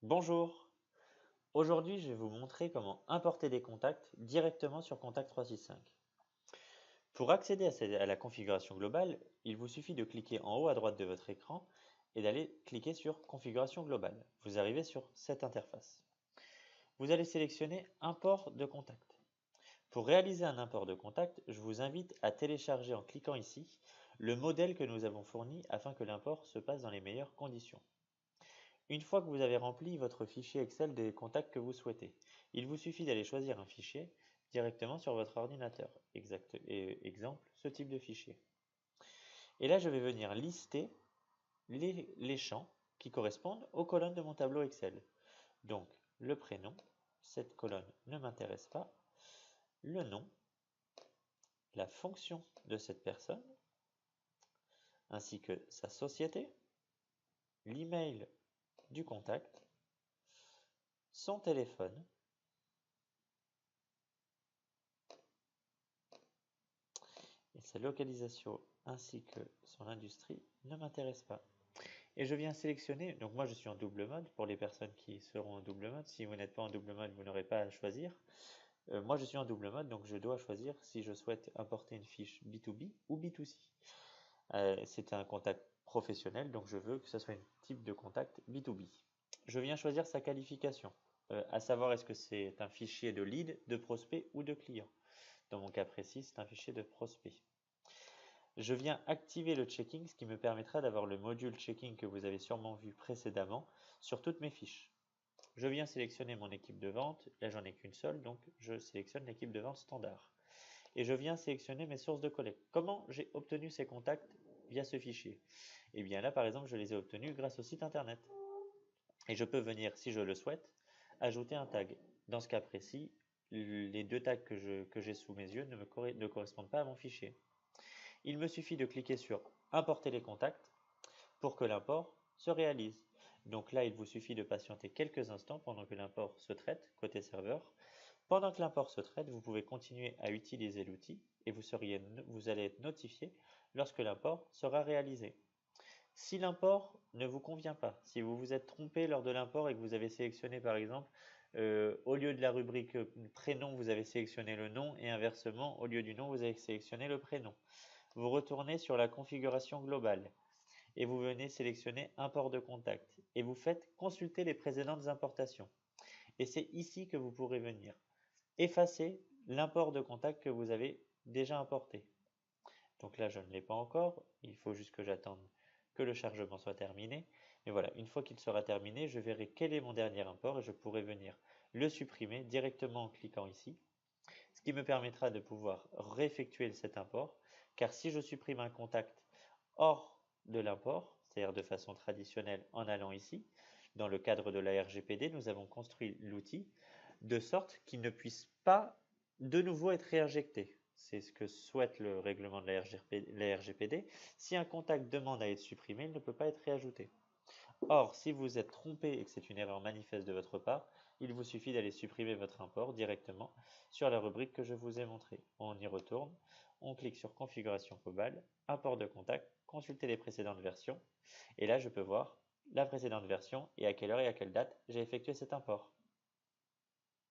Bonjour, aujourd'hui je vais vous montrer comment importer des contacts directement sur Contact 365. Pour accéder à la configuration globale, il vous suffit de cliquer en haut à droite de votre écran et d'aller cliquer sur Configuration globale. Vous arrivez sur cette interface. Vous allez sélectionner Import de contact. Pour réaliser un import de contact, je vous invite à télécharger en cliquant ici le modèle que nous avons fourni afin que l'import se passe dans les meilleures conditions. Une fois que vous avez rempli votre fichier Excel des contacts que vous souhaitez, il vous suffit d'aller choisir un fichier directement sur votre ordinateur. Exemple, ce type de fichier. Et là, je vais venir lister les champs qui correspondent aux colonnes de mon tableau Excel. Donc, le prénom, cette colonne ne m'intéresse pas, le nom, la fonction de cette personne, ainsi que sa société, l'email du contact, son téléphone, et sa localisation ainsi que son industrie ne m'intéresse pas. Et je viens sélectionner, donc moi je suis en double mode pour les personnes qui seront en double mode. Si vous n'êtes pas en double mode, vous n'aurez pas à choisir. Moi je suis en double mode, donc je dois choisir si je souhaite importer une fiche B2B ou B2C. C'est un contact professionnel, donc je veux que ce soit un type de contact B2B. Je viens choisir sa qualification, à savoir est-ce que c'est un fichier de lead, de prospect ou de client. Dans mon cas précis, c'est un fichier de prospect. Je viens activer le checking, ce qui me permettra d'avoir le module checking que vous avez sûrement vu précédemment sur toutes mes fiches. Je viens sélectionner mon équipe de vente, là j'en ai qu'une seule, donc je sélectionne l'équipe de vente standard. Et je viens sélectionner mes sources de collecte. Comment j'ai obtenu ces contacts via ce fichier? Eh bien là par exemple je les ai obtenus grâce au site internet. Et je peux venir, si je le souhaite, ajouter un tag. Dans ce cas précis, les deux tags que j'ai sous mes yeux ne correspondent pas à mon fichier. Il me suffit de cliquer sur Importer les contacts pour que l'import se réalise. Donc là, il vous suffit de patienter quelques instants pendant que l'import se traite côté serveur. Pendant que l'import se traite, vous pouvez continuer à utiliser l'outil et vous allez être notifié lorsque l'import sera réalisé. Si l'import ne vous convient pas, si vous vous êtes trompé lors de l'import et que vous avez sélectionné par exemple, au lieu de la rubrique prénom, vous avez sélectionné le nom et inversement, au lieu du nom, vous avez sélectionné le prénom. Vous retournez sur la configuration globale et vous venez sélectionner Import de contact et vous faites consulter les précédentes importations. Et c'est ici que vous pourrez venir effacer l'import de contact que vous avez déjà importé. Donc là, je ne l'ai pas encore, il faut juste que j'attende que le chargement soit terminé. Mais voilà, une fois qu'il sera terminé, je verrai quel est mon dernier import et je pourrai venir le supprimer directement en cliquant ici, ce qui me permettra de pouvoir réeffectuer cet import, car si je supprime un contact hors de l'import, c'est-à-dire de façon traditionnelle en allant ici, dans le cadre de la RGPD, nous avons construit l'outil de sorte qu'il ne puisse pas de nouveau être réinjecté. C'est ce que souhaite le règlement de la RGPD. Si un contact demande à être supprimé, il ne peut pas être réajouté. Or, si vous êtes trompé et que c'est une erreur manifeste de votre part, il vous suffit d'aller supprimer votre import directement sur la rubrique que je vous ai montrée. On y retourne, on clique sur Configuration globale, Import de contact, consulter les précédentes versions, et là je peux voir la précédente version et à quelle heure et à quelle date j'ai effectué cet import.